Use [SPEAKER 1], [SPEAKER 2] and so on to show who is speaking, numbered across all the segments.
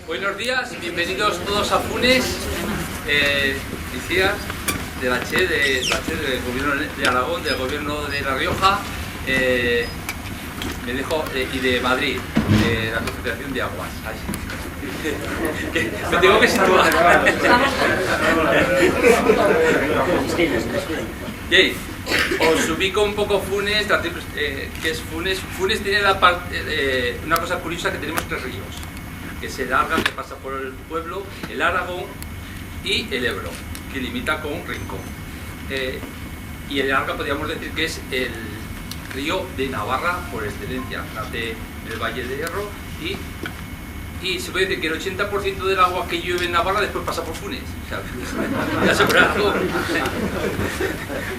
[SPEAKER 1] Buenos días, bienvenidos todos a Funes, policías de la CHE, del Gobierno de Aragón, del Gobierno de La Rioja, y de Madrid, de la Confederación de Aguas. Me tengo que situar. Bien, os ubico un poco Funes, ¿qué es Funes? Funes tiene una cosa curiosa, que tenemos 3 ríos, que es el Arga, que pasa por el pueblo, el Aragón y el Ebro, que limita con Rincón. Y el Arga podríamos decir que es el río de Navarra por excelencia, nace en el Valle de Hierro y se puede decir que el 80% del agua que llueve en Navarra después pasa por Funes. O sea, ya se verá algo.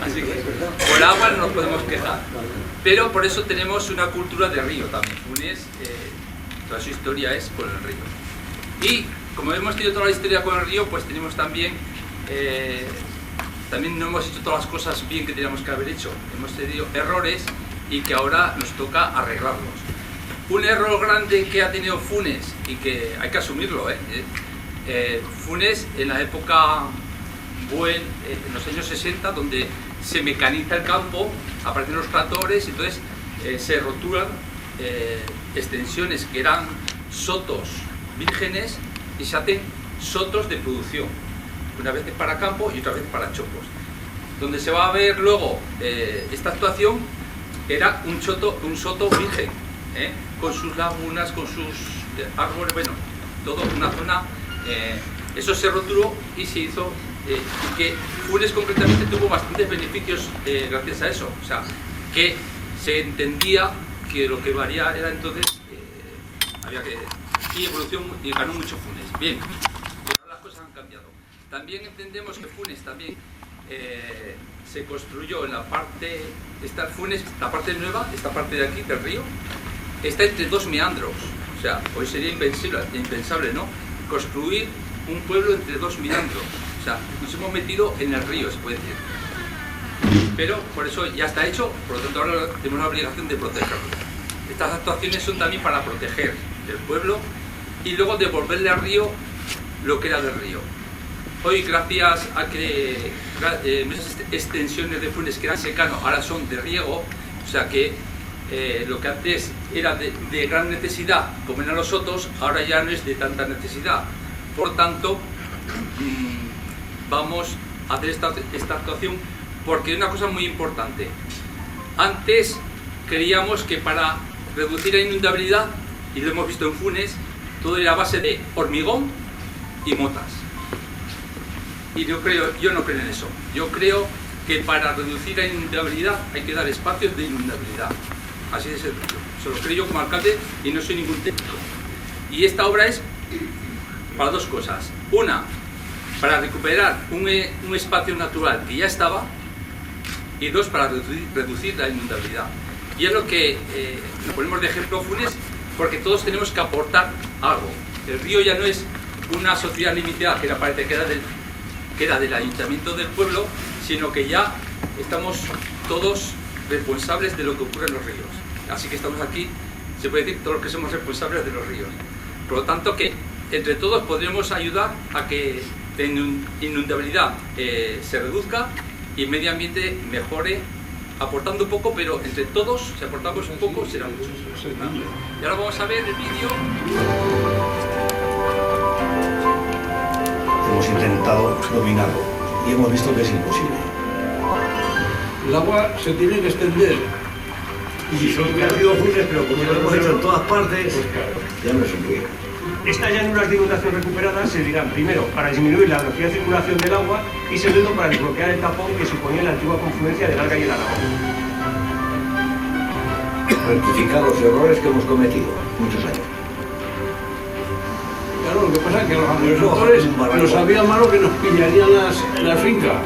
[SPEAKER 1] Así que por agua no nos podemos quejar. Pero por eso tenemos una cultura de río también. Funes, toda su historia es con el río. Y como hemos tenido toda la historia con el río, pues tenemos también no hemos hecho todas las cosas bien que teníamos que haber hecho. Hemos tenido errores y que ahora nos toca arreglarlos. Un error grande que ha tenido Funes, y que hay que asumirlo, Funes en la época en los años 60, donde se mecaniza el campo, aparecen los tractores, entonces se rotulan extensiones que eran sotos vírgenes y se hacen sotos de producción, una vez para campo y otra vez para chopos. Donde se va a ver luego esta actuación era un soto virgen, con sus lagunas, con sus árboles, bueno, todo una zona. Eso se rotuló y se hizo, y que Funes concretamente tuvo bastantes beneficios gracias a eso. O sea, que se entendía que lo que varía era entonces, había que, y evolución, y ganó mucho Funes. Bien, pero ahora las cosas han cambiado. También entendemos que Funes también se construyó en la parte, Funes, la parte nueva, esta parte de aquí del río, está entre 2 meandros. O sea, hoy sería impensable, ¿no?, construir un pueblo entre 2 meandros. O sea, nos hemos metido en el río, se puede decir. Pero por eso ya está hecho, por lo tanto ahora tenemos la obligación de protegerlo. Estas actuaciones son también para proteger el pueblo y luego devolverle al río lo que era del río. Hoy, gracias a que muchas extensiones de Funes que eran secano ahora son de riego, o sea que lo que antes era de gran necesidad, como eran los sotos, ahora ya no es de tanta necesidad. Por tanto, vamos a hacer esta actuación porque es una cosa muy importante. Antes creíamos que para reducir la inundabilidad, y lo hemos visto en Funes, todo era a base de hormigón y motas. Y yo no creo en eso. Yo creo que para reducir la inundabilidad hay que dar espacios de inundabilidad. Así de sencillo. Se lo creo yo como alcalde y no soy ningún técnico. Y esta obra es para 2 cosas. Una, para recuperar un espacio natural que ya estaba, y 2, para reducir la inundabilidad. Y es lo que nos ponemos de ejemplo Funes, porque todos tenemos que aportar algo. El río ya no es una sociedad limitada que parece que era del ayuntamiento del pueblo, sino que ya estamos todos responsables de lo que ocurre en los ríos. Así que estamos aquí, se puede decir, todos los que somos responsables de los ríos. Por lo tanto, que entre todos podremos ayudar a que la inundabilidad se reduzca y el medio ambiente mejore, aportando un poco, pero entre todos, si aportamos un poco, será mucho. Y ahora vamos a ver el vídeo.
[SPEAKER 2] Hemos intentado dominarlo y hemos visto que es imposible.
[SPEAKER 3] El agua se tiene que extender.
[SPEAKER 2] Y son que ha sido Funes, pero como lo hemos hecho en todas partes,
[SPEAKER 3] pues claro,
[SPEAKER 2] ya no es un río.
[SPEAKER 4] Estas llanuras de inundación recuperadas servirán primero para disminuir la velocidad de circulación del agua y segundo para desbloquear el tapón que suponía la antigua confluencia del Arga y el Aragón.
[SPEAKER 2] Rectificar los errores que hemos cometido muchos años.
[SPEAKER 3] Claro, lo que pasa es que los agricultores nos sabían malo que nos pillarían las fincas.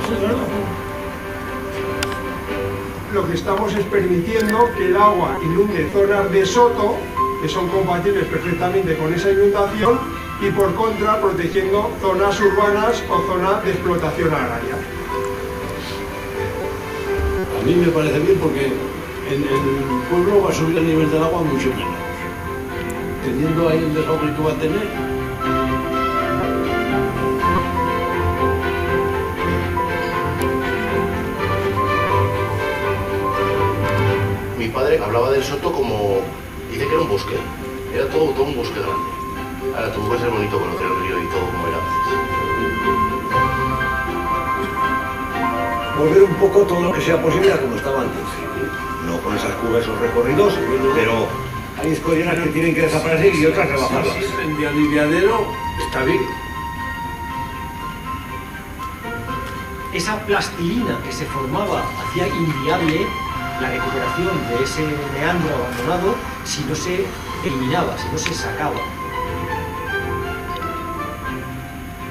[SPEAKER 5] Lo que estamos es permitiendo que el agua inunde zonas de soto que son compatibles perfectamente con esa inundación y por contra protegiendo zonas urbanas o zonas de explotación agraria.
[SPEAKER 3] A mí me parece bien porque en el pueblo va a subir el nivel del agua mucho menos. Teniendo ahí el desahogo que va a tener,
[SPEAKER 6] Mi padre hablaba del Soto como, dice que era un bosque, era todo un bosque grande. Ahora tuvo que ser bonito conocer el río y todo como era antes.
[SPEAKER 2] Volver un poco todo lo que sea posible a como estaba antes. No con esas curvas, esos recorridos, pero hay escolleras que tienen que desaparecer y otras rebajarlas.
[SPEAKER 3] Sí, en Dialiviadero está bien.
[SPEAKER 7] Esa plastilina que se formaba hacía inviable la recuperación de ese meandro abandonado si no se eliminaba, si no se sacaba.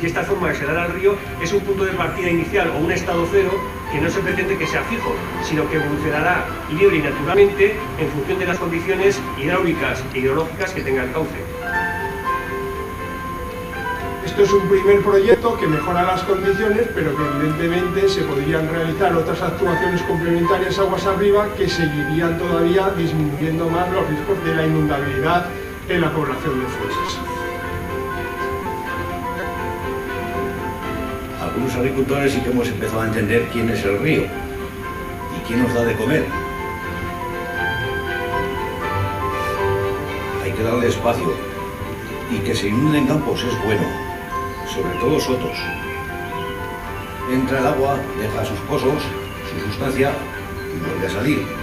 [SPEAKER 4] Y esta forma de selar al río es un punto de partida inicial o un estado cero que no se pretende que sea fijo, sino que evolucionará libre y naturalmente en función de las condiciones hidráulicas e hidrológicas que tenga el cauce.
[SPEAKER 5] Esto es un primer proyecto que mejora las condiciones, pero que evidentemente se podrían realizar otras actuaciones complementarias aguas arriba que seguirían todavía disminuyendo más los riesgos de la inundabilidad en la población de Fuentes.
[SPEAKER 2] Algunos agricultores sí que hemos empezado a entender quién es el río y quién nos da de comer. Hay que darle espacio y que se inunden campos es bueno, sobre todo sotos. Entra el agua, deja sus pozos, su sustancia y vuelve a salir.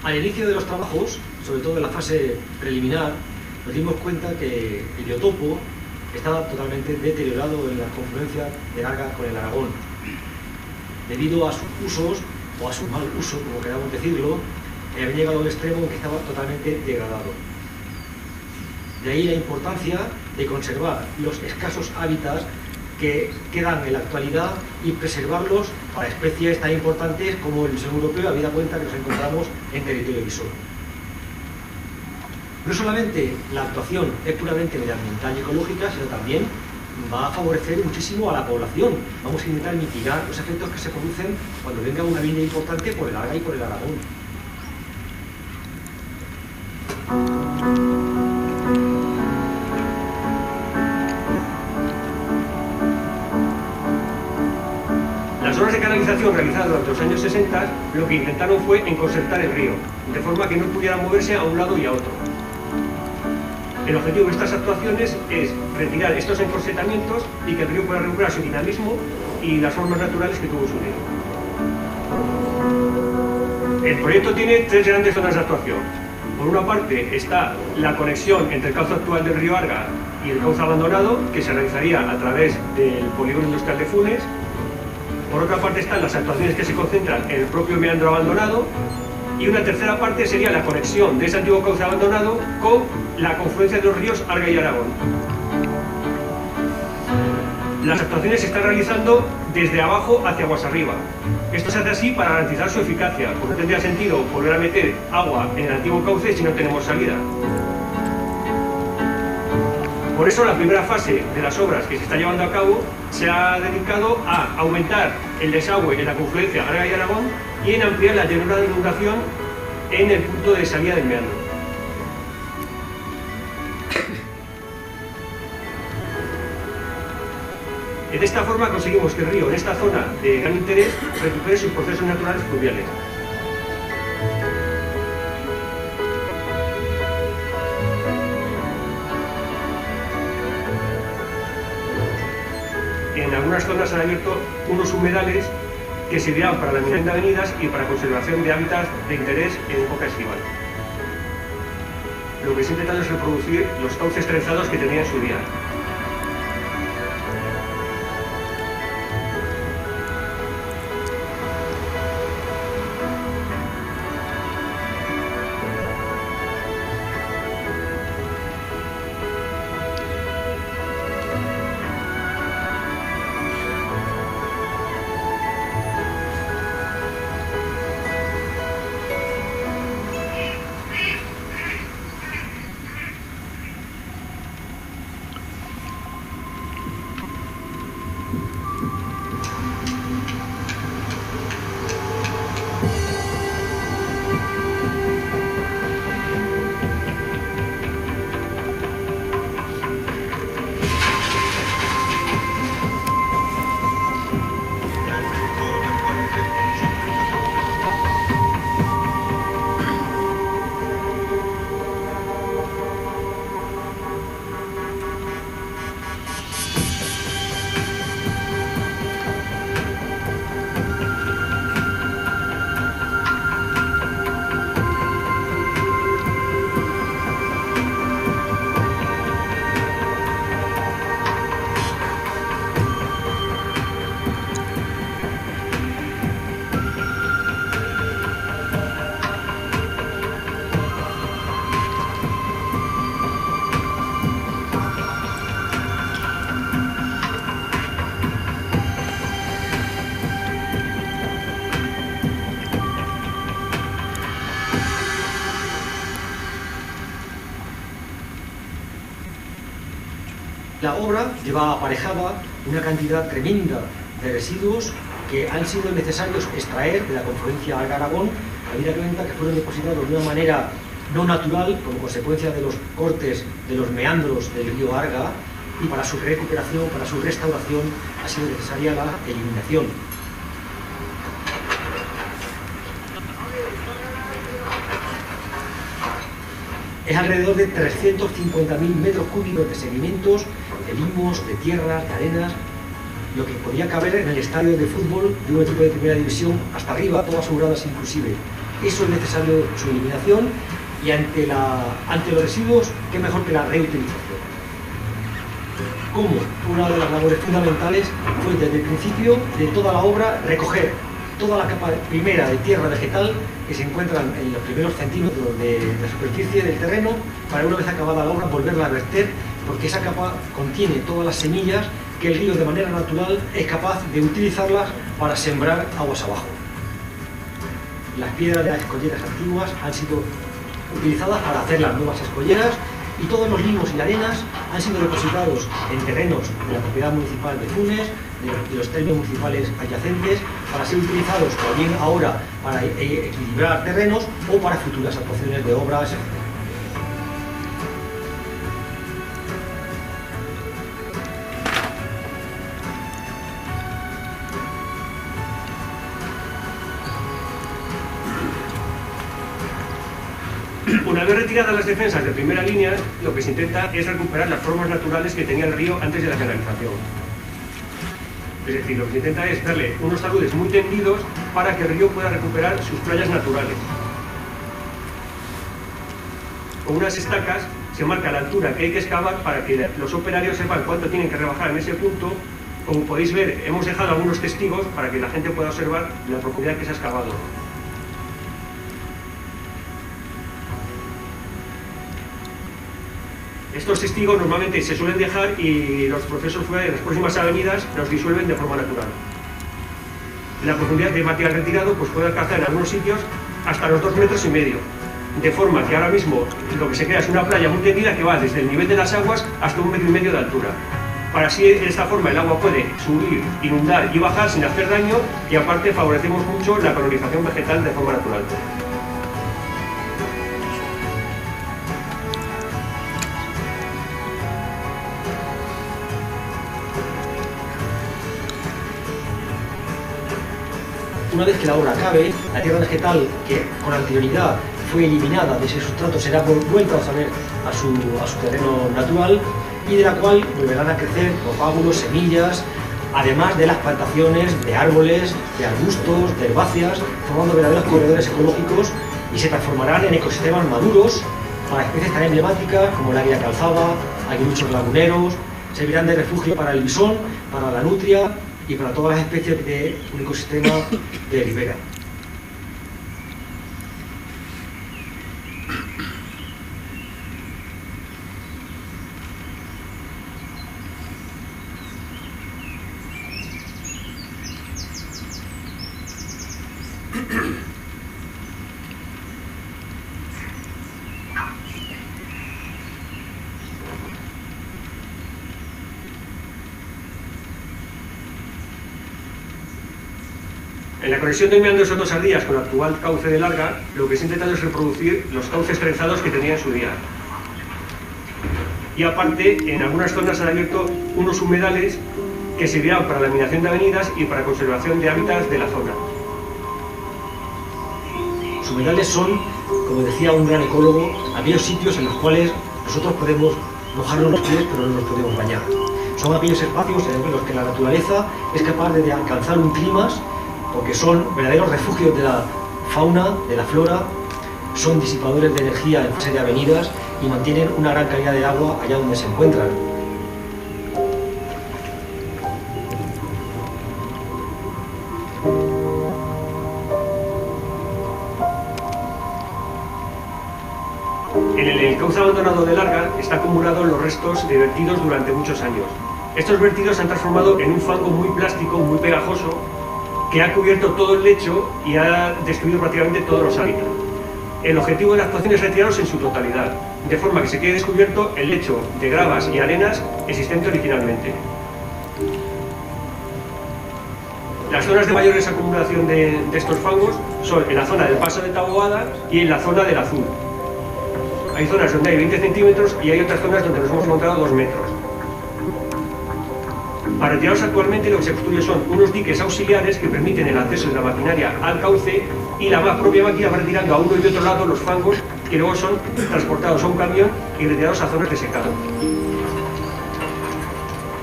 [SPEAKER 7] Al inicio de los trabajos, sobre todo en la fase preliminar, nos dimos cuenta que el biotopo estaba totalmente deteriorado en la confluencia de Arga con el Aragón. Debido a sus usos, o a su mal uso, como queramos decirlo, había llegado al extremo en que estaba totalmente degradado. De ahí la importancia de conservar los escasos hábitats que quedan en la actualidad y preservarlos para especies tan importantes como el Museo Europeo, habida cuenta que nos encontramos en territorio visor. No solamente la actuación es puramente medioambiental y ecológica, sino también va a favorecer muchísimo a la población. Vamos a intentar mitigar los efectos que se producen cuando venga una viña importante por el Arga y por el Aragón.
[SPEAKER 4] Las obras de canalización realizadas durante los años 60 lo que intentaron fue encorsetar el río, de forma que no pudiera moverse a un lado y a otro. El objetivo de estas actuaciones es retirar estos encorsetamientos y que el río pueda recuperar su dinamismo y las formas naturales que tuvo su río. El proyecto tiene tres grandes zonas de actuación. Por una parte está la conexión entre el cauce actual del río Arga y el cauce abandonado, que se realizaría a través del polígono industrial de Funes. Por otra parte están las actuaciones que se concentran en el propio meandro abandonado, y una tercera parte sería la conexión de ese antiguo cauce abandonado con la confluencia de los ríos Arga y Aragón. Las actuaciones se están realizando desde abajo hacia aguas arriba. Esto se hace así para garantizar su eficacia, porque no tendría sentido volver a meter agua en el antiguo cauce si no tenemos salida. Por eso la primera fase de las obras que se está llevando a cabo se ha dedicado a aumentar el desagüe en la confluencia Arga y Aragón y en ampliar la llanura de inundación en el punto de salida del meandro. De esta forma conseguimos que el río en esta zona de gran interés recupere sus procesos naturales fluviales. En algunas zonas se han abierto unos humedales que servirán para la eliminación de avenidas y para conservación de hábitats de interés en época estival. lo que se ha intentado es reproducir los cauces trenzados que tenía en su día.
[SPEAKER 7] La obra lleva aparejada una cantidad tremenda de residuos que han sido necesarios extraer de la confluencia Arga-Aragón, habida cuenta que fueron depositados de una manera no natural como consecuencia de los cortes de los meandros del río Arga, y para su recuperación, para su restauración, ha sido necesaria la eliminación. Es alrededor de 350.000 metros cúbicos de sedimentos, de limos, de tierras, de arenas, lo que podía caber en el estadio de fútbol de un equipo de primera división hasta arriba, todas aseguradas inclusive. Eso es necesario su eliminación, y ante los residuos, qué mejor que la reutilización. Como una de las labores fundamentales fue desde el principio de toda la obra recoger toda la capa primera de tierra vegetal que se encuentran en los primeros centímetros de superficie del terreno, para una vez acabada la obra volverla a verter, porque esa capa contiene todas las semillas que el río de manera natural es capaz de utilizarlas para sembrar aguas abajo. Las piedras de las escolleras antiguas han sido utilizadas para hacer las nuevas escolleras, y todos los limos y arenas han sido depositados en terrenos de la propiedad municipal de Funes, de los términos municipales adyacentes, para ser utilizados o bien ahora para equilibrar terrenos o para futuras actuaciones de obras, etc.
[SPEAKER 4] Una vez retiradas las defensas de primera línea, lo que se intenta es recuperar las formas naturales que tenía el río antes de la canalización. Es decir, lo que se intenta es darle unos taludes muy tendidos para que el río pueda recuperar sus playas naturales. Con unas estacas se marca la altura que hay que excavar para que los operarios sepan cuánto tienen que rebajar en ese punto. Como podéis ver, hemos dejado algunos testigos para que la gente pueda observar la profundidad que se ha excavado. Estos testigos normalmente se suelen dejar y los procesos en las próximas avenidas los disuelven de forma natural. La profundidad del material retirado pues puede alcanzar en algunos sitios hasta los 2,5 metros, de forma que ahora mismo lo que se crea es una playa muy tendida que va desde el nivel de las aguas hasta 1,5 metros de altura. Para así, de esta forma, el agua puede subir, inundar y bajar sin hacer daño, y aparte favorecemos mucho la colonización vegetal de forma natural.
[SPEAKER 7] Una vez que la obra acabe, la tierra vegetal que con anterioridad fue eliminada de ese sustrato será vuelta otra vez a su terreno natural, y de la cual volverán a crecer propágulos, semillas, además de las plantaciones de árboles, de arbustos, de herbáceas, formando verdaderos corredores ecológicos, y se transformarán en ecosistemas maduros para especies tan emblemáticas como el águila calzada, aguiluchos laguneros, servirán de refugio para el bisón, para la nutria y para todas las especies de un ecosistema de ribera.
[SPEAKER 4] En la conexión del meandro Soto Sardías con el actual cauce de Larga, lo que se ha intentado es reproducir los cauces trenzados que tenía en su día. Y aparte, en algunas zonas han abierto unos humedales que servirán para la eliminación de avenidas y para conservación de hábitats de la zona.
[SPEAKER 7] Los humedales son, como decía un gran ecólogo, aquellos sitios en los cuales nosotros podemos mojarnos los pies pero no nos podemos bañar. Son aquellos espacios en los que la naturaleza es capaz de alcanzar un clima, porque son verdaderos refugios de la fauna, de la flora, son disipadores de energía en fase de avenidas y mantienen una gran calidad de agua allá donde se encuentran.
[SPEAKER 4] En el cauce abandonado de Larga está acumulado los restos de vertidos durante muchos años. Estos vertidos se han transformado en un fango muy plástico, muy pegajoso, que ha cubierto todo el lecho y ha destruido prácticamente todos los hábitats. El objetivo de la actuación es retirarlos en su totalidad, de forma que se quede descubierto el lecho de gravas y arenas existente originalmente. Las zonas de mayor acumulación de estos fangos son en la zona del paso de Taboada y en la zona del Azul. Hay zonas donde hay 20 centímetros y hay otras zonas donde nos hemos encontrado 2 metros. Para retirarlos actualmente lo que se construye son unos diques auxiliares que permiten el acceso de la maquinaria al cauce y la propia máquina va retirando a uno y de otro lado los fangos que luego son transportados a un camión y retirados a zonas de secado.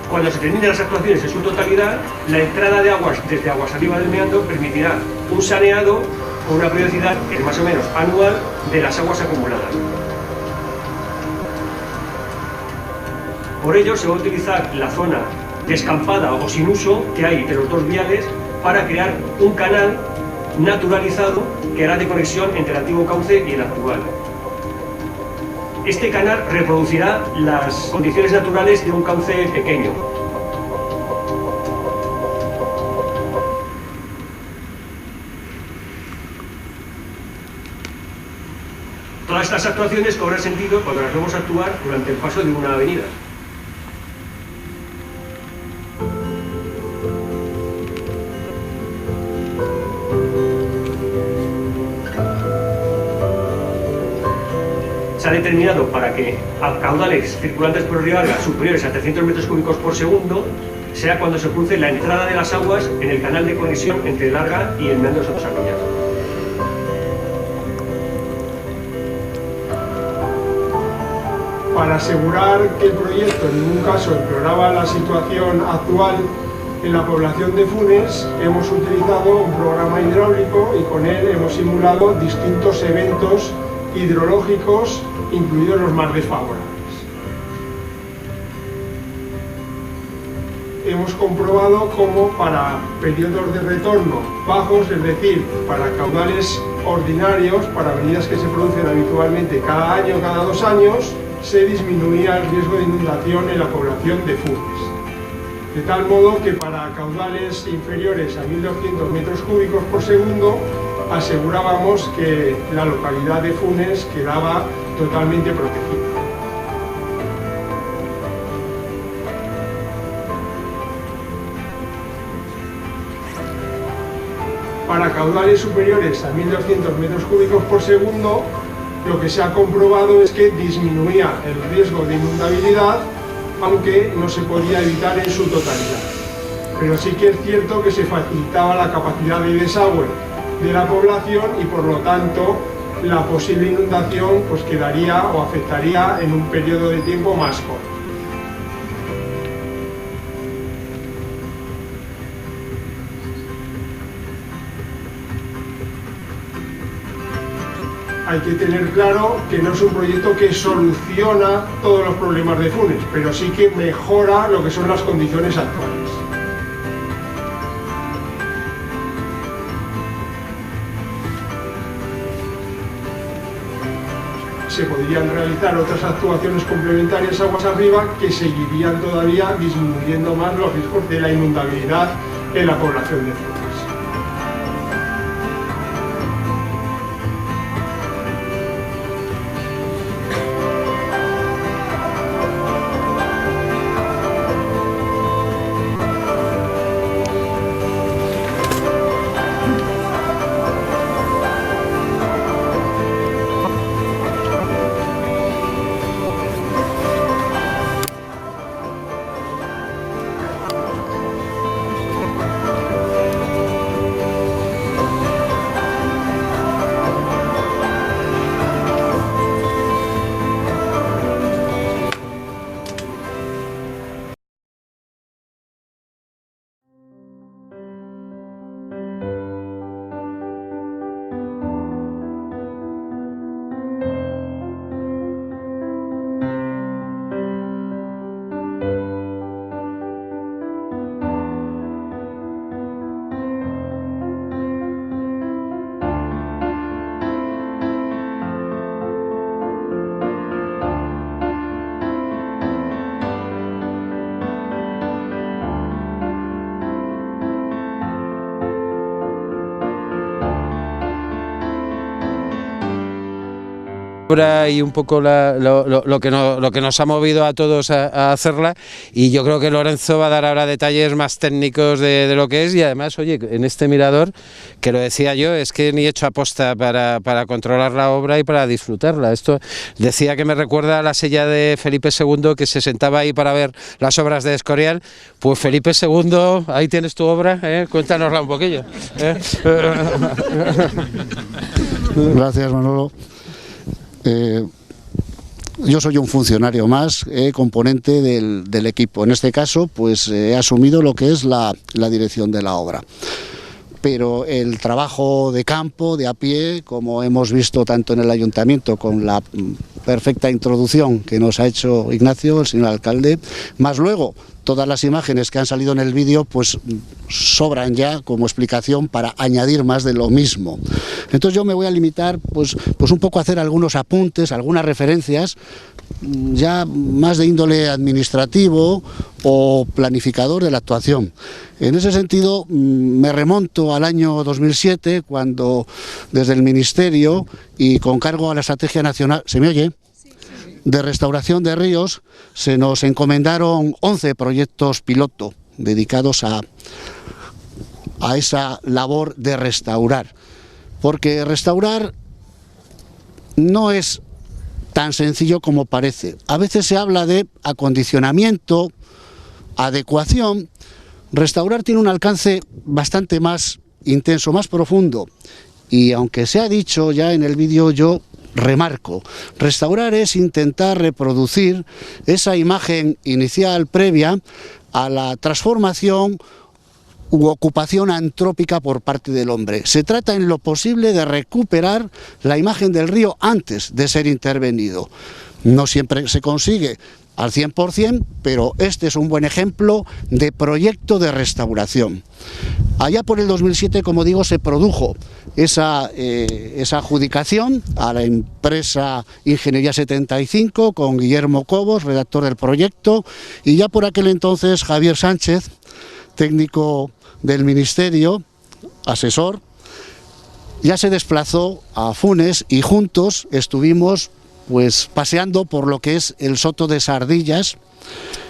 [SPEAKER 4] Cuando se terminen las actuaciones en su totalidad, la entrada de aguas desde aguas arriba del meandro permitirá un saneado con una periodicidad más o menos anual de las aguas acumuladas. Por ello se va a utilizar la zona descampada o sin uso que hay de los dos viales para crear un canal naturalizado que hará de conexión entre el antiguo cauce y el actual. Este canal reproducirá las condiciones naturales de un cauce pequeño. Todas estas actuaciones cobran sentido cuando las vemos actuar durante el paso de una avenida. Se ha determinado para que a caudales circulantes por el río Arga superiores a 300 metros cúbicos por segundo sea cuando se produce la entrada de las aguas en el canal de conexión entre el Arga y el meandro Soto Sardías.
[SPEAKER 5] Para asegurar que el proyecto en ningún caso empeoraba la situación actual en la población de Funes, hemos utilizado un programa hidráulico y con él hemos simulado distintos eventos hidrológicos, incluidos los más desfavorables. Hemos comprobado cómo para periodos de retorno bajos, es decir, para caudales ordinarios, para avenidas que se producen habitualmente cada año, cada 2 años, se disminuía el riesgo de inundación en la población de Funes. De tal modo que para caudales inferiores a 1.200 metros cúbicos por segundo asegurábamos que la localidad de Funes quedaba totalmente protegida. Para caudales superiores a 1.200 metros cúbicos por segundo, lo que se ha comprobado es que disminuía el riesgo de inundabilidad, aunque no se podía evitar en su totalidad. Pero sí que es cierto que se facilitaba la capacidad de desagüe de la población y por lo tanto la posible inundación pues quedaría o afectaría en un periodo de tiempo más corto. hay que tener claro que no es un proyecto que soluciona todos los problemas de Funes, pero sí que mejora lo que son las condiciones actuales. Se podrían realizar otras actuaciones complementarias aguas arriba que seguirían todavía disminuyendo más los riesgos de la inundabilidad en la población de Funes.
[SPEAKER 8] Y un poco lo que nos ha movido a todos a hacerla, y yo creo que Lorenzo va a dar ahora detalles más técnicos de lo que es. Y además, oye, en este mirador, que lo decía yo, es que ni he hecho aposta para controlar la obra y para disfrutarla. Esto decía que me recuerda a la silla de Felipe II, que se sentaba ahí para ver las obras de Escorial. Pues Felipe II, ahí tienes tu obra, cuéntanosla un poquillo.
[SPEAKER 9] Gracias, Manolo. Yo soy un funcionario más, componente del equipo. En este caso, pues he asumido lo que es la dirección de la obra. Pero el trabajo de campo, de a pie, como hemos visto tanto en el ayuntamiento con la perfecta introducción que nos ha hecho Ignacio, el señor alcalde, más luego todas las imágenes que han salido en el vídeo, pues sobran ya como explicación para añadir más de lo mismo. Entonces yo me voy a limitar pues un poco a hacer algunos apuntes, algunas referencias, ya más de índole administrativo o planificador de la actuación. En ese sentido me remonto al año 2007, cuando desde el Ministerio y con cargo a la Estrategia Nacional, ¿se me oye?, de restauración de ríos, se nos encomendaron 11 proyectos piloto dedicados a esa labor de restaurar. Porque restaurar no es tan sencillo como parece. A veces se habla de acondicionamiento, adecuación. Restaurar tiene un alcance bastante más intenso, más profundo. Y aunque se ha dicho ya en el vídeo, yo remarco, restaurar es intentar reproducir esa imagen inicial previa a la transformación u ocupación antrópica por parte del hombre. Se trata en lo posible de recuperar la imagen del río antes de ser intervenido. No siempre se consigue al 100%, pero este es un buen ejemplo de proyecto de restauración. Allá por el 2007, como digo, se produjo esa adjudicación a la empresa Ingeniería 75 con Guillermo Cobos, redactor del proyecto, y ya por aquel entonces Javier Sánchez, técnico del Ministerio, asesor, ya se desplazó a Funes y juntos estuvimos pues paseando por lo que es el Soto de Sardillas,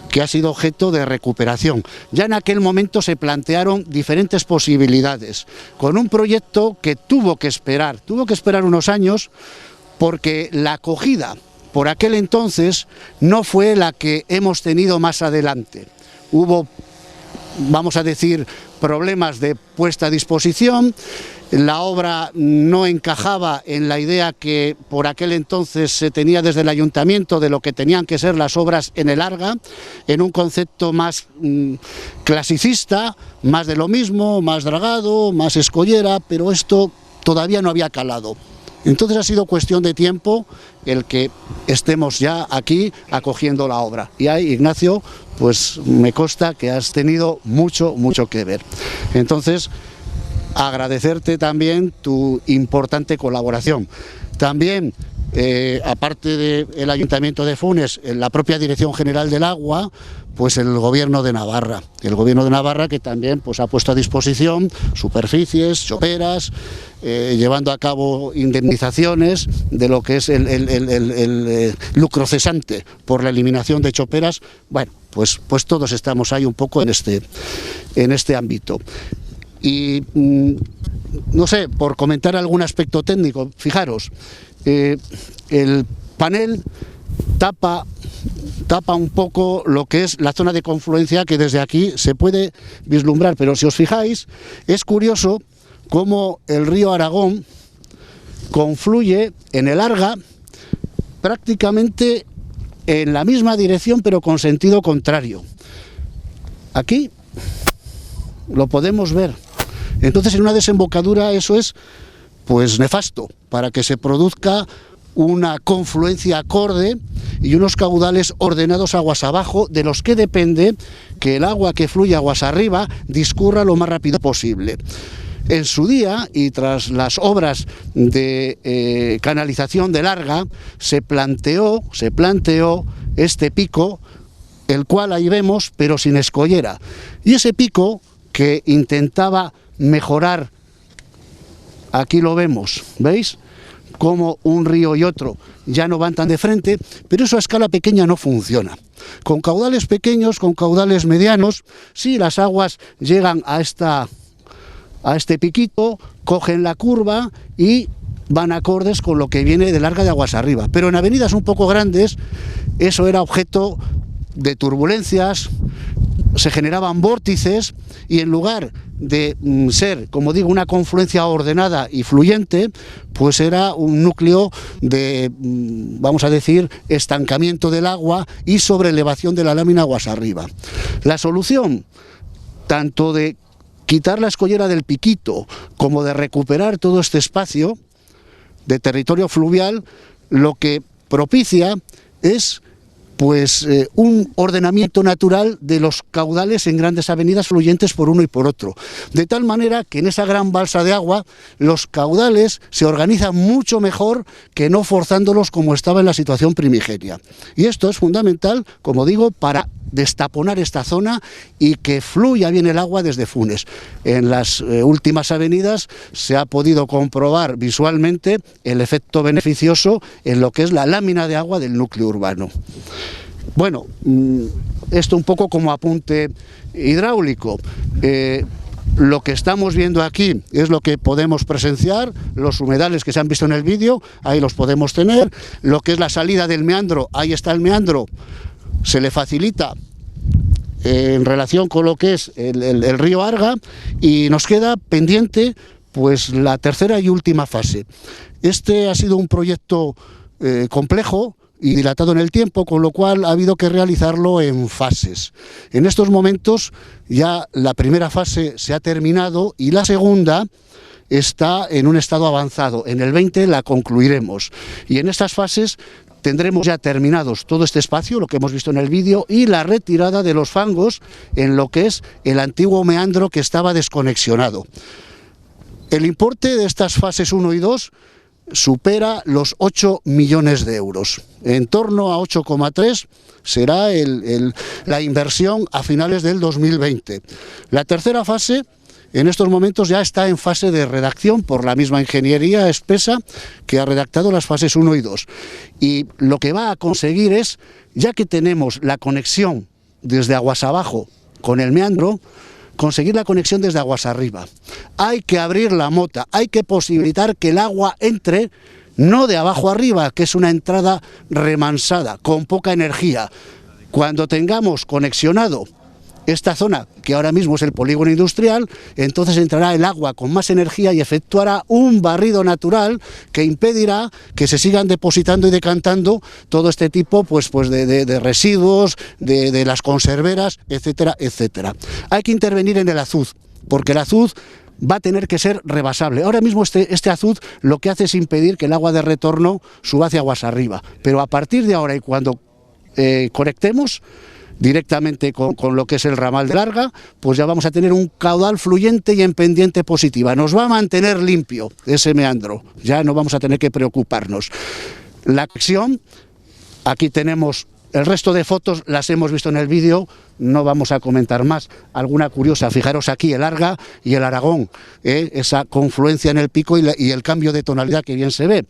[SPEAKER 9] que ha sido objeto de recuperación. Ya en aquel momento se plantearon diferentes posibilidades, con un proyecto que tuvo que esperar unos años, porque la acogida por aquel entonces no fue la que hemos tenido más adelante. Hubo, vamos a decir, problemas de puesta a disposición. La obra no encajaba en la idea que por aquel entonces se tenía desde el ayuntamiento de lo que tenían que ser las obras en el Arga, en un concepto más clasicista, más de lo mismo, más dragado, más escollera, pero esto todavía no había calado. Entonces ha sido cuestión de tiempo el que estemos ya aquí acogiendo la obra. Y ahí, Ignacio, pues me consta que has tenido mucho que ver. Entonces, agradecerte también tu importante colaboración. También, aparte del Ayuntamiento de Funes, en la propia Dirección General del Agua, pues el Gobierno de Navarra. El Gobierno de Navarra que también pues ha puesto a disposición superficies, choperas, llevando a cabo indemnizaciones de lo que es el lucro cesante por la eliminación de choperas. Bueno, pues todos estamos ahí un poco en este ámbito. Y no sé, por comentar algún aspecto técnico, fijaros, el panel tapa un poco lo que es la zona de confluencia que desde aquí se puede vislumbrar, pero si os fijáis, es curioso cómo el río Aragón confluye en el Arga prácticamente en la misma dirección, pero con sentido contrario. Aquí lo podemos ver. Entonces, en una desembocadura eso es pues nefasto para que se produzca una confluencia acorde y unos caudales ordenados aguas abajo, de los que depende que el agua que fluye aguas arriba discurra lo más rápido posible. En su día, y tras las obras de canalización del Arga, se planteó este pico, el cual ahí vemos, pero sin escollera. Y ese pico que intentaba mejorar, aquí lo vemos, ¿veis? Como un río y otro ya no van tan de frente, pero eso a escala pequeña no funciona. Con caudales pequeños, con caudales medianos, sí, las aguas llegan a este piquito, cogen la curva y van acordes con lo que viene del Arga de aguas arriba. Pero en avenidas un poco grandes, eso era objeto de turbulencias, se generaban vórtices y en lugar de ser, como digo, una confluencia ordenada y fluyente, pues era un núcleo de, vamos a decir, estancamiento del agua y sobreelevación de la lámina aguas arriba. La solución, tanto de quitar la escollera del piquito como de recuperar todo este espacio de territorio fluvial, lo que propicia es pues un ordenamiento natural de los caudales en grandes avenidas fluyentes por uno y por otro, de tal manera que en esa gran balsa de agua los caudales se organizan mucho mejor que no forzándolos como estaba en la situación primigenia. Y esto es fundamental, como digo, para destaponar esta zona y que fluya bien el agua desde Funes. En las últimas avenidas se ha podido comprobar visualmente el efecto beneficioso en lo que es la lámina de agua del núcleo urbano. Bueno, esto un poco como apunte hidráulico. Lo que estamos viendo aquí es lo que podemos presenciar, los humedales que se han visto en el vídeo, ahí los podemos tener. Lo que es la salida del meandro, ahí está el meandro, se le facilita en relación con lo que es el río Arga, y nos queda pendiente pues la tercera y última fase. Este ha sido un proyecto complejo y dilatado en el tiempo, con lo cual ha habido que realizarlo en fases. En estos momentos ya la primera fase se ha terminado y la segunda está en un estado avanzado. En el 20 la concluiremos y en estas fases tendremos ya terminados todo este espacio, lo que hemos visto en el vídeo, y la retirada de los fangos en lo que es el antiguo meandro que estaba desconexionado. El importe de estas fases 1 y 2 supera los 8 millones de euros. En torno a 8,3 será la inversión a finales del 2020. La tercera fase en estos momentos ya está en fase de redacción por la misma ingeniería espesa que ha redactado las fases 1 y 2. Y lo que va a conseguir es, ya que tenemos la conexión desde aguas abajo con el meandro, conseguir la conexión desde aguas arriba. Hay que abrir la mota, hay que posibilitar que el agua entre no de abajo arriba, que es una entrada remansada, con poca energía. Cuando tengamos conexionado esta zona, que ahora mismo es el polígono industrial, entonces entrará el agua con más energía y efectuará un barrido natural que impedirá que se sigan depositando y decantando todo este tipo pues de residuos, de las conserveras, etcétera, etcétera. Hay que intervenir en el azud, porque el azud va a tener que ser rebasable. Ahora mismo este azud lo que hace es impedir que el agua de retorno suba hacia aguas arriba, pero a partir de ahora y cuando conectemos directamente con lo que es el ramal de Larga, pues ya vamos a tener un caudal fluyente y en pendiente positiva. Nos va a mantener limpio ese meandro, ya no vamos a tener que preocuparnos. La acción, aquí tenemos el resto de fotos, las hemos visto en el vídeo, no vamos a comentar más. Alguna curiosa, fijaros aquí el Arga y el Aragón, esa confluencia en el pico y el cambio de tonalidad que bien se ve.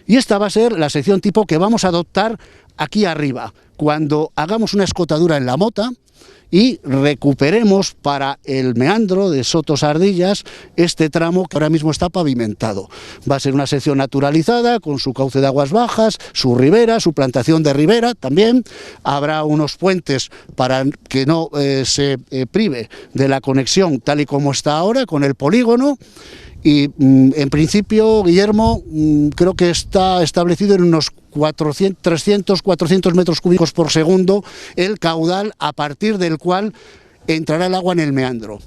[SPEAKER 9] Y esta va a ser la sección tipo que vamos a adoptar aquí arriba, cuando hagamos una escotadura en la mota y recuperemos para el meandro de Sotos Ardillas este tramo que ahora mismo está pavimentado. Va a ser una sección naturalizada con su cauce de aguas bajas, su ribera, su plantación de ribera también. Habrá unos puentes para que no se prive de la conexión tal y como está ahora con el polígono. Y en principio, Guillermo, creo que está establecido en unos 300-400 metros cúbicos por segundo el caudal a partir del cual entrará el agua en el meandro.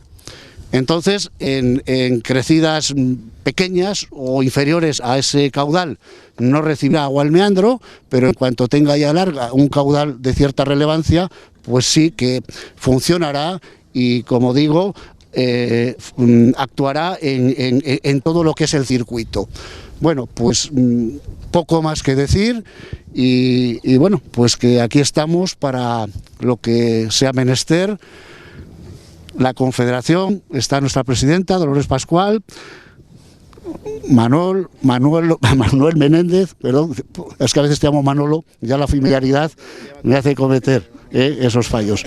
[SPEAKER 9] Entonces, en crecidas pequeñas o inferiores a ese caudal no recibirá agua el meandro, pero en cuanto tenga ya larga un caudal de cierta relevancia, pues sí que funcionará y, como digo, actuará en todo lo que es el circuito. Bueno, pues poco más que decir y bueno, pues que aquí estamos para lo que sea menester. La Confederación, está nuestra presidenta, Dolores Pascual, Manuel Menéndez, perdón, es que a veces te llamo Manolo, ya la familiaridad me hace cometer esos fallos.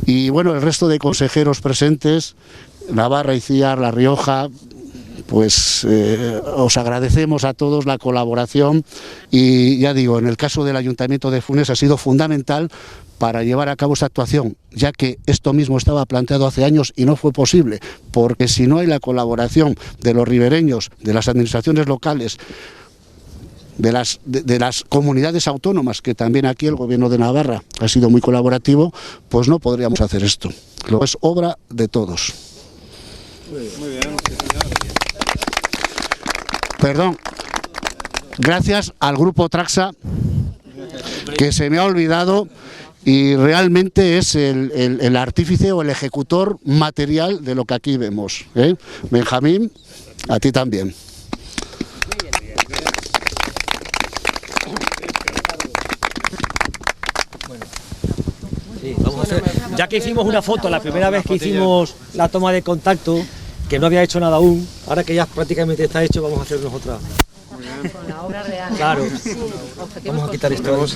[SPEAKER 9] Y bueno, el resto de consejeros presentes, Navarra, Iciar, La Rioja, pues os agradecemos a todos la colaboración y ya digo, en el caso del Ayuntamiento de Funes ha sido fundamental para llevar a cabo esta actuación, ya que esto mismo estaba planteado hace años y no fue posible, porque si no hay la colaboración de los ribereños, de las administraciones locales, de las comunidades autónomas, que también aquí el Gobierno de Navarra ha sido muy colaborativo, pues no podríamos hacer esto. Lo es obra de todos. Muy bien. Perdón. Gracias al Grupo Traxa, que se me ha olvidado y realmente es el artífice o el ejecutor material de lo que aquí vemos. Benjamín, a ti también.
[SPEAKER 7] Sí, vamos a hacer. Ya que hicimos una foto la primera vez que hicimos la toma de contacto, que no había hecho nada aún, ahora que ya prácticamente está hecho, vamos a hacernos otra.
[SPEAKER 10] Con la obra real.
[SPEAKER 7] Claro. Vamos a quitar esto.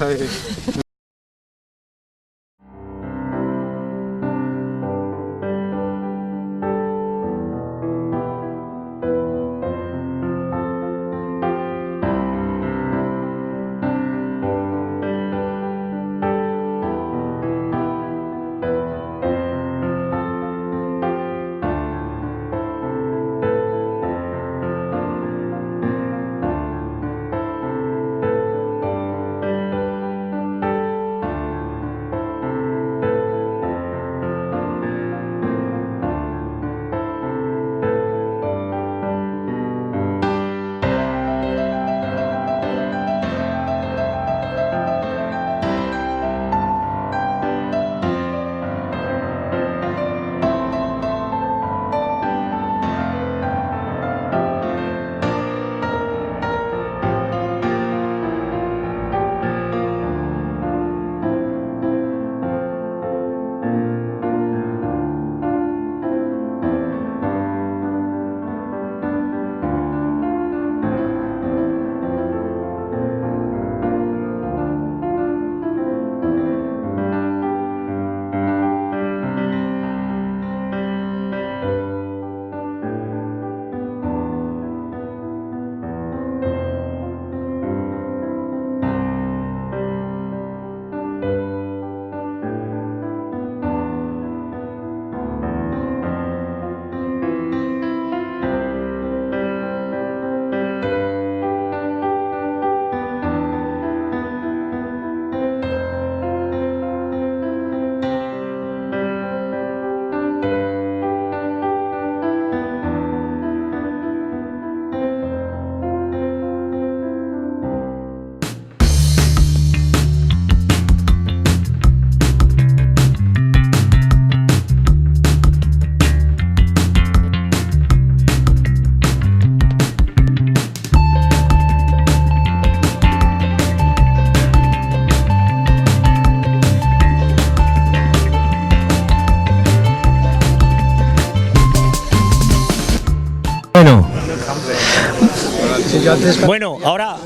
[SPEAKER 11] Bueno, ahora,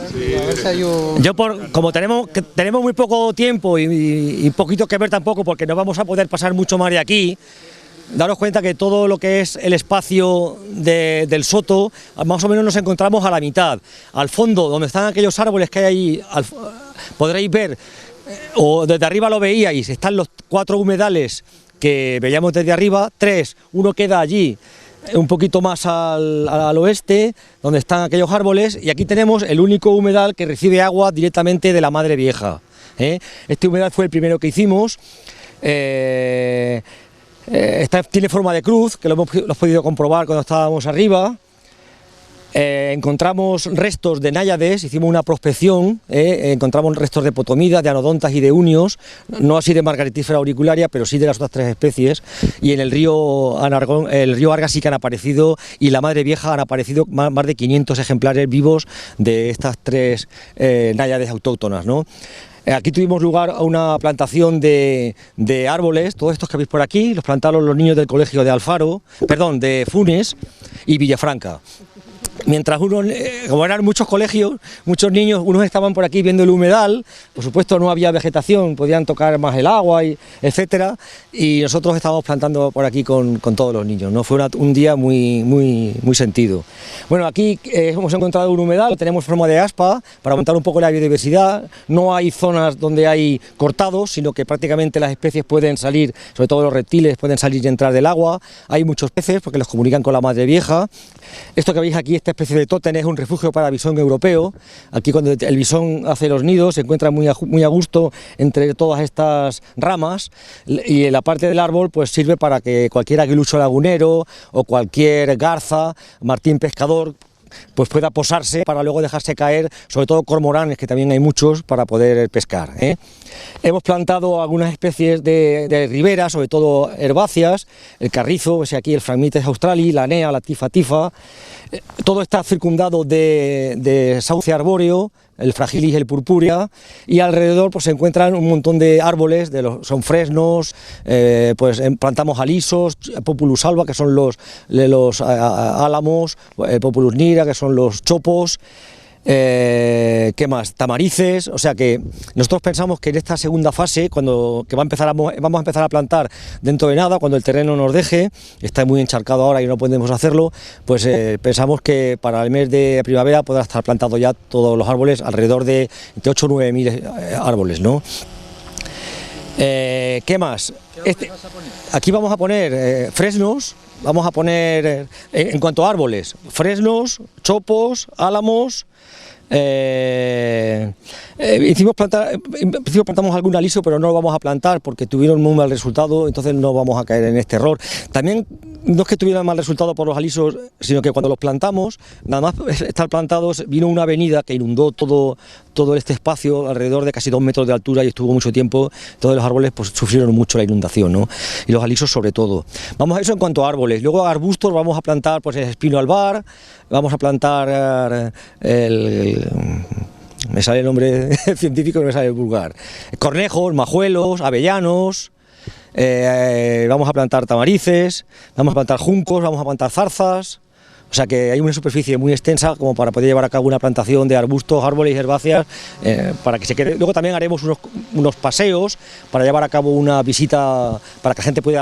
[SPEAKER 11] yo como tenemos muy poco tiempo y poquito que ver tampoco, porque no vamos a poder pasar mucho más de aquí, daros cuenta que todo lo que es el espacio del soto, más o menos nos encontramos a la mitad. Al fondo, donde están aquellos árboles que hay ahí, podréis ver, o desde arriba lo veíais, están los 4 humedales que veíamos desde arriba, 3, uno queda allí, un poquito más al oeste, donde están aquellos árboles, y aquí tenemos el único humedal que recibe agua directamente de la Madre Vieja. Este humedal fue el primero que hicimos. Tiene forma de cruz, que lo hemos podido comprobar cuando estábamos arriba. Encontramos restos de náyades, hicimos una prospección, encontramos restos de potomidas, de anodontas y de unios, no así de margaritífera auricularia, pero sí de las otras 3 especies, y en el río Anargón, el río Arga sí que han aparecido, y la Madre Vieja han aparecido más de 500 ejemplares vivos de estas 3 náyades autóctonas, ¿no? Aquí tuvimos lugar a una plantación de árboles, todos estos que veis por aquí, los plantaron los niños del colegio de Funes y Villafranca. Mientras como eran muchos colegios, muchos niños, unos estaban por aquí viendo el humedal, por supuesto no había vegetación, podían tocar más el agua, etcétera, y nosotros estábamos plantando por aquí con todos los niños, ¿no? Fue un día muy sentido. Bueno, aquí hemos encontrado un humedal, tenemos forma de aspa para aumentar un poco la biodiversidad, no hay zonas donde hay cortados, sino que prácticamente las especies pueden salir, sobre todo los reptiles, pueden salir y entrar del agua, hay muchos peces porque los comunican con la Madre Vieja. Esto que veis aquí, esta especie de tótem, es un refugio para bisón europeo. Aquí cuando el bisón hace los nidos se encuentra muy a gusto entre todas estas ramas, y en la parte del árbol pues sirve para que cualquier aguilucho lagunero o cualquier garza, martín pescador, pues pueda posarse para luego dejarse caer, sobre todo cormoranes, que también hay muchos, para poder pescar. Hemos plantado algunas especies de ribera, sobre todo herbáceas, el carrizo, aquí el Phragmites australis, la anea, la tifa tifa. Todo está circundado de sauce arbóreo, el fragilis y el purpúrea, y alrededor pues se encuentran un montón de árboles, son fresnos, pues plantamos alisos, Populus alba, que son los álamos, Populus nigra, que son los chopos, ¿qué más? Tamarices. O sea que nosotros pensamos que en esta segunda fase, vamos a empezar a plantar dentro de nada, cuando el terreno nos deje, está muy encharcado ahora y no podemos hacerlo, pues pensamos que para el mes de primavera podrán estar plantados ya todos los árboles, alrededor de entre 8 o 9 mil árboles, ¿no? ¿Qué más? Aquí vamos a poner fresnos. Vamos a poner, en cuanto a árboles, fresnos, chopos, álamos. En principio plantamos algún aliso, pero no lo vamos a plantar porque tuvieron muy mal resultado, entonces no vamos a caer en este error. También no es que tuvieran mal resultado por los alisos, sino que cuando los plantamos, nada más estar plantados, vino una avenida que inundó todo este espacio, alrededor de casi 2 metros de altura, y estuvo mucho tiempo. Todos los árboles pues sufrieron mucho la inundación, ¿no? Y los alisos sobre todo. Vamos a eso en cuanto a árboles. Luego a arbustos vamos a plantar pues el espino albar, vamos a plantar me sale el nombre científico, no me sale el vulgar, cornejos, majuelos, avellanos. Vamos a plantar tamarices, vamos a plantar juncos, vamos a plantar zarzas. O sea que hay una superficie muy extensa como para poder llevar a cabo una plantación de arbustos, árboles y herbáceas, para que se quede. Luego también haremos unos paseos para llevar a cabo una visita, para que la gente pueda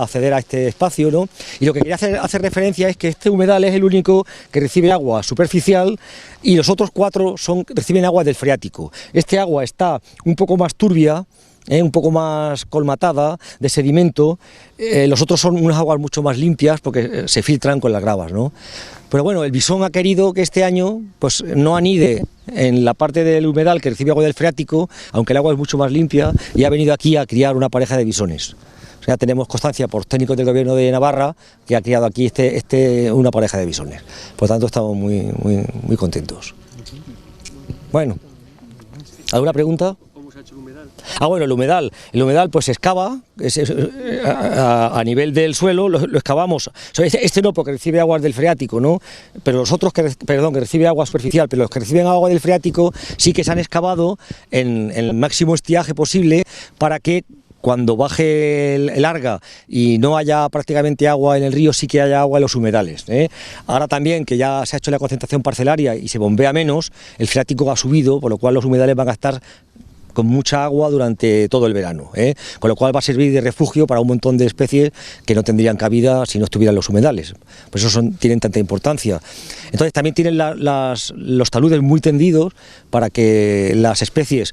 [SPEAKER 11] acceder a este espacio, ¿no? Y lo que quería hacer referencia es que este humedal es el único que recibe agua superficial, y los otros 4 reciben agua del freático. Este agua está un poco más turbia, un poco más colmatada de sedimento. Los otros son unas aguas mucho más limpias porque se filtran con las gravas, ¿no? Pero bueno, el bisón ha querido que este año pues no anide en la parte del humedal que recibe agua del freático, aunque el agua es mucho más limpia, y ha venido aquí a criar una pareja de bisones. O sea, tenemos constancia por técnicos del gobierno de Navarra que ha criado aquí una pareja de bisones. Por lo tanto, estamos muy contentos. Bueno, ¿alguna pregunta? Bueno, el humedal pues se excava a nivel del suelo, lo excavamos. O sea, este no, porque recibe aguas del freático, ¿no? Pero los otros que recibe agua superficial, pero los que reciben agua del freático sí que se han excavado en el máximo estiaje posible para que cuando baje el Arga y no haya prácticamente agua en el río, sí que haya agua en los humedales, ¿eh? Ahora también que ya se ha hecho la concentración parcelaria y se bombea menos, el freático ha subido, por lo cual los humedales van a estar con mucha agua durante todo el verano, ¿eh? Con lo cual va a servir de refugio para un montón de especies que no tendrían cabida si no estuvieran los humedales. Por eso tienen tanta importancia. Entonces también tienen los taludes muy tendidos para que las especies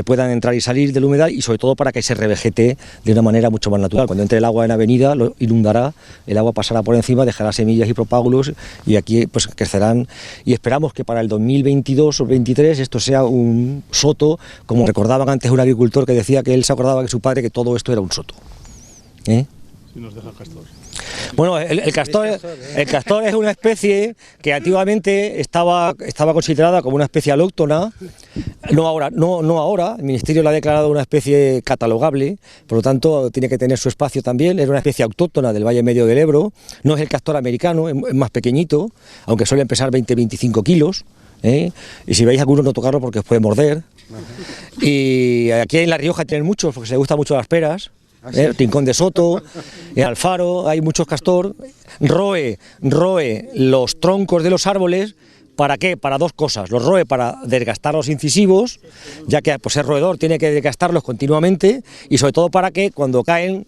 [SPEAKER 11] puedan entrar y salir del humedal, y sobre todo para que se revegete de una manera mucho más natural. Cuando entre el agua en avenida lo inundará, el agua pasará por encima, dejará semillas y propágulos, y aquí pues crecerán, y esperamos que para el 2022 o 2023 esto sea un soto, como recordaban antes un agricultor que decía que él se acordaba que su padre, que todo esto era un soto. Si
[SPEAKER 3] nos deja castor.
[SPEAKER 11] Bueno, el castor es una especie que antiguamente estaba considerada como una especie alóctona, no ahora, el Ministerio la ha declarado una especie catalogable, por lo tanto tiene que tener su espacio también. Es una especie autóctona del Valle Medio del Ebro, no es el castor americano, es más pequeñito, aunque suele pesar 20-25 kilos, y si veis algunos no tocarlo porque os puede morder. Y aquí en La Rioja tienen muchos porque se les gustan mucho las peras. El Rincón de Soto, en Alfaro hay muchos castor. Roe los troncos de los árboles. ¿Para qué? Para dos cosas. Los roe para desgastar los incisivos, ya que pues, el roedor tiene que desgastarlos continuamente, y sobre todo para que cuando caen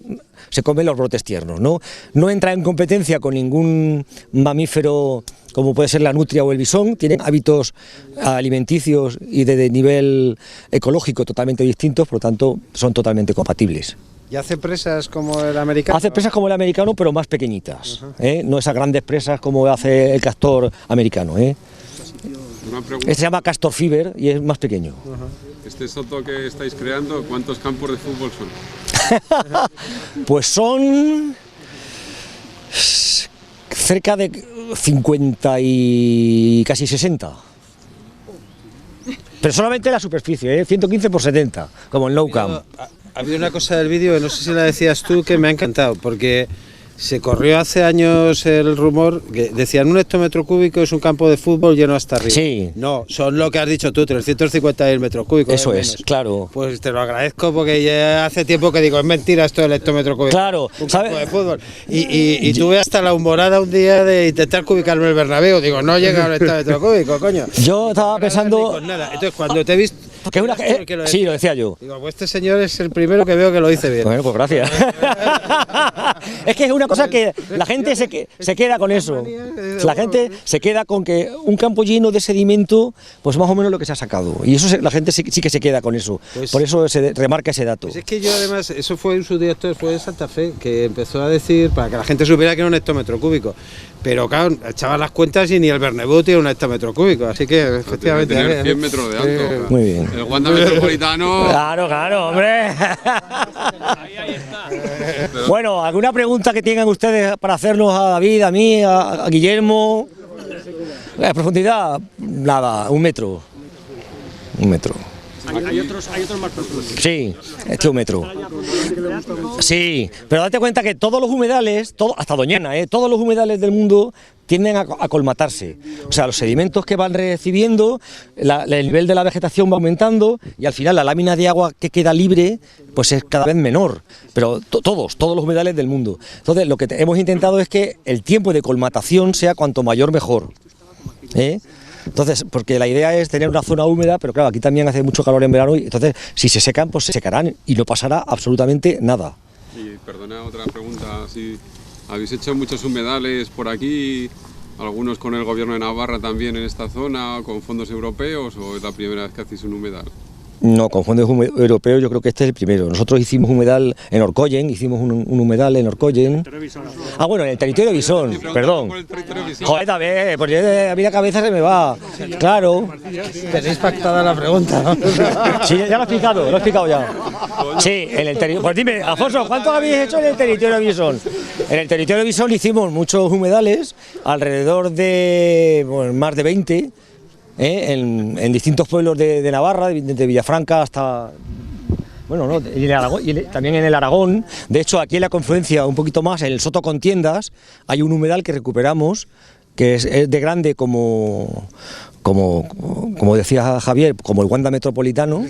[SPEAKER 11] se comen los brotes tiernos, ¿no? No entra en competencia con ningún mamífero como puede ser la nutria o el bisón. Tienen hábitos alimenticios y de nivel ecológico totalmente distintos, por lo tanto son totalmente compatibles.
[SPEAKER 8] ¿Y hace presas como el americano?
[SPEAKER 11] Hace presas como el americano, pero más pequeñitas, no esas grandes presas como hace el castor americano. Este se llama castor fever y es más pequeño.
[SPEAKER 12] Este soto que estáis creando, ¿cuántos campos de fútbol son?
[SPEAKER 11] Pues son cerca de 50 y casi 60. Pero solamente la superficie, 115 por 70, como en low camp.
[SPEAKER 8] Había una cosa del vídeo, que no sé si la decías tú, que me ha encantado, porque se corrió hace años el rumor que decían 1 hectómetro cúbico es un campo de fútbol lleno hasta arriba.
[SPEAKER 11] Sí.
[SPEAKER 8] No, son lo que has dicho tú, 350.000 metros cúbicos.
[SPEAKER 11] Eso es, claro.
[SPEAKER 8] Pues te lo agradezco porque ya hace tiempo que digo, es mentira esto del hectómetro cúbico.
[SPEAKER 11] Claro.
[SPEAKER 8] Un campo de fútbol. Y tuve hasta la humorada un día de intentar cubicarme el Bernabéu. Digo, no llega al hectómetro cúbico, coño.
[SPEAKER 11] Yo estaba pensando...
[SPEAKER 8] Nada. Entonces, cuando te he visto...
[SPEAKER 11] sí, lo decía yo.
[SPEAKER 8] Digo, pues este señor es el primero que veo que lo dice bien.
[SPEAKER 11] Bueno, pues gracias. Es que es una cosa que la gente se queda con eso. La gente se queda con que un campo lleno de sedimento, pues más o menos lo que se ha sacado. Y eso la gente sí que se queda con eso. Pues, por eso se remarca ese dato.
[SPEAKER 8] Pues es que yo además, eso fue un subdirector, fue de Santa Fe, que empezó a decir, para que la gente supiera que era un hectómetro cúbico. Pero claro, echaba las cuentas y ni el Bernabéu tiene un hectómetro cúbico, así que efectivamente...
[SPEAKER 12] Tiene que tener 100 metros de alto.
[SPEAKER 11] Muy bien.
[SPEAKER 12] El Wanda Metropolitano...
[SPEAKER 11] Claro, hombre.
[SPEAKER 12] Ahí está.
[SPEAKER 11] Bueno, ¿alguna pregunta que tengan ustedes para hacernos a David, a mí, a Guillermo? ¿La profundidad? Nada, 1 metro. 1 metro.
[SPEAKER 4] Hay otros más profundos.
[SPEAKER 11] Sí, este es 1 metro. Sí, pero date cuenta que todos los humedales, hasta Doñana, todos los humedales del mundo tienden a colmatarse. O sea, los sedimentos que van recibiendo, el nivel de la vegetación va aumentando y al final la lámina de agua que queda libre pues es cada vez menor. Pero todos los humedales del mundo. Entonces, lo que hemos intentado es que el tiempo de colmatación sea cuanto mayor mejor. Entonces, porque la idea es tener una zona húmeda, pero claro, aquí también hace mucho calor en verano y entonces si se secan, pues se secarán y no pasará absolutamente nada.
[SPEAKER 12] Y perdona, otra pregunta, si habéis hecho muchos humedales por aquí, algunos con el gobierno de Navarra también en esta zona, con fondos europeos, o es la primera vez que hacéis un humedal?
[SPEAKER 11] No, con fondos europeos yo creo que este es el primero. Nosotros hicimos humedal en Orcoyen, hicimos un humedal en Orcoyen. Ah, bueno, en el territorio de Bisón, perdón. Joder, también, porque a mí la cabeza se me va. Claro.
[SPEAKER 8] Tenéis pactada la pregunta, ¿no?
[SPEAKER 11] Sí, ya lo he explicado ya. Sí, en el territorio... Pues dime, Alfonso, ¿cuántos habéis hecho en el territorio de Bisón? En el territorio de Bisón hicimos muchos humedales, alrededor de más de 20, en distintos pueblos de Navarra, desde Villafranca hasta... Bueno, no, y en Aragón, también en el Aragón. De hecho, aquí en la confluencia, un poquito más, en el Soto Contiendas, hay un humedal que recuperamos, que es de grande como decía Javier, como el Wanda Metropolitano,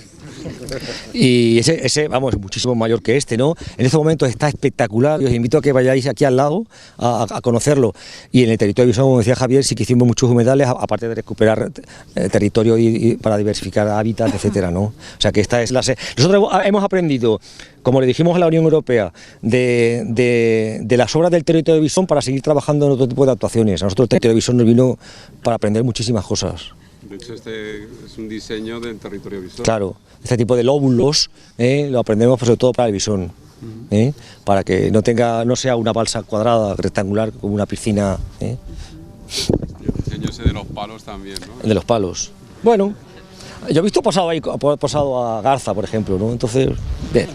[SPEAKER 11] Y ese, vamos, es muchísimo mayor que este, ¿no? En estos momentos está espectacular y os invito a que vayáis aquí al lado a conocerlo. Y en el territorio de Bisón, como decía Javier, sí que hicimos muchos humedales, aparte de recuperar territorio y para diversificar hábitats, etcétera, ¿no? O sea que esta es la... Nosotros hemos aprendido, como le dijimos a la Unión Europea, de las obras del territorio de Bisón para seguir trabajando en otro tipo de actuaciones. A nosotros el territorio de Bisón nos vino para aprender muchísimas cosas.
[SPEAKER 12] De hecho, este es un diseño del territorio Bisón.
[SPEAKER 11] Claro, este tipo de lóbulos lo aprendemos sobre todo para el bisón, para que no sea una balsa cuadrada, rectangular, como una piscina.
[SPEAKER 12] El diseño ese de los palos también, ¿no?
[SPEAKER 11] El de los palos. Bueno, yo he visto posado a Garza, por ejemplo, ¿no? Entonces, bien.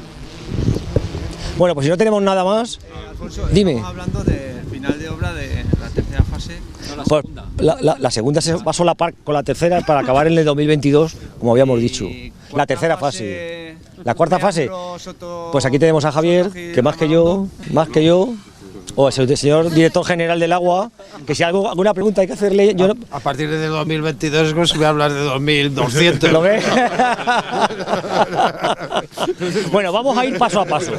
[SPEAKER 11] Bueno, pues si no tenemos nada más,
[SPEAKER 13] Alfonso,
[SPEAKER 11] dime.
[SPEAKER 13] Estamos hablando del final de obra de la tercera fase.
[SPEAKER 1] No, la
[SPEAKER 11] Pues,
[SPEAKER 1] segunda.
[SPEAKER 11] la segunda se va a solapar con la tercera para acabar en el 2022, como habíamos dicho. La tercera fase. La cuarta fase. Pues aquí tenemos a Javier, que más que yo, o el señor director general del agua, que si alguna pregunta hay que hacerle... Yo no...
[SPEAKER 8] A partir de 2022 pues voy a hablar de 2200.
[SPEAKER 11] ¿Lo ves? Bueno, vamos a ir paso a paso.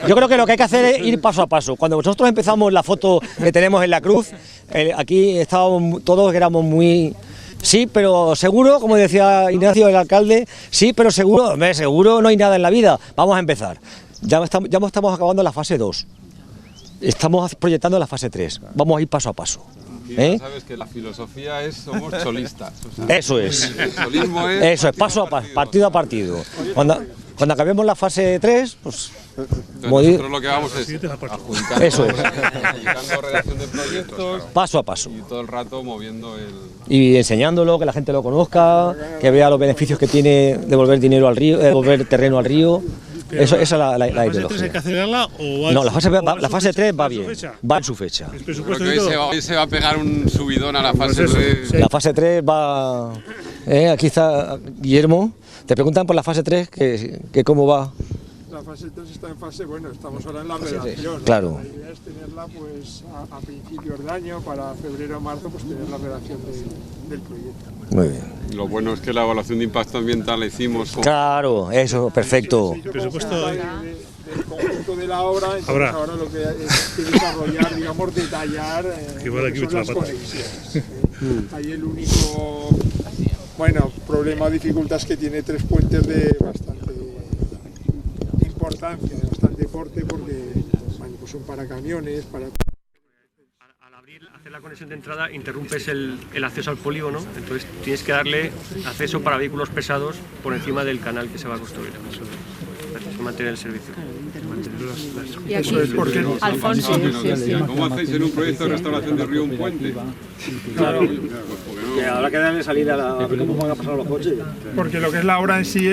[SPEAKER 11] Yo creo que lo que hay que hacer es ir paso a paso. Cuando nosotros empezamos la foto que tenemos en la cruz, aquí estábamos todos, éramos muy... Sí, pero seguro, como decía Ignacio, el alcalde, sí, pero seguro, seguro no hay nada en la vida. Vamos a empezar. Ya estamos acabando la fase 2. Estamos proyectando la fase 3. Vamos a ir paso a paso.
[SPEAKER 12] Y ya sabes que la filosofía somos cholistas. O sea,
[SPEAKER 11] Eso es.
[SPEAKER 12] El cholismo
[SPEAKER 11] Eso es, paso a paso, partido a partido. Cuando acabemos la fase 3, pues...
[SPEAKER 12] nosotros lo que vamos es a juntar,
[SPEAKER 11] eso es.
[SPEAKER 12] aplicando redacción de proyectos,
[SPEAKER 11] paso a paso.
[SPEAKER 12] Y todo el rato moviendo el...
[SPEAKER 11] Y enseñándolo, que la gente lo conozca, que vea los beneficios que tiene devolver dinero al río, devolver terreno al río. Esa es la ideología. ¿La fase 3 hay que acelerarla o va? No, la fase 3 va bien, va en su fecha.
[SPEAKER 12] Creo que hoy se va a pegar un subidón a la fase 3.
[SPEAKER 11] La fase 3 va... aquí está Guillermo. Te preguntan por la fase 3, que cómo va.
[SPEAKER 5] La fase 3 está en fase, bueno, estamos ahora en la redacción.
[SPEAKER 11] Claro.
[SPEAKER 5] La idea es tenerla pues a principios de año, para febrero o marzo, pues tener la redacción del proyecto.
[SPEAKER 11] Muy bien.
[SPEAKER 12] Lo bueno es que la evaluación de impacto ambiental la hicimos.
[SPEAKER 11] Claro, eso, perfecto.
[SPEAKER 5] El presupuesto del conjunto de la obra, entonces ahora lo que es que desarrollar, digamos, detallar son las conexiones. Ahí el único, bueno, problema o dificultad es que tiene 3 puentes de bastante importancia, de bastante porte, porque bueno, pues son para camiones, para...
[SPEAKER 4] Al hacer la conexión de entrada interrumpes el acceso al polígono, entonces tienes que darle acceso para vehículos pesados por encima del canal que se va a construir. Tienes que mantener el servicio.
[SPEAKER 10] Y aquí, Alfonso,
[SPEAKER 12] ¿cómo hacéis en un proyecto de restauración de río un puente?
[SPEAKER 7] Claro, que habrá que darle salida a cómo van a pasar los coches.
[SPEAKER 5] Porque lo que es la obra en sí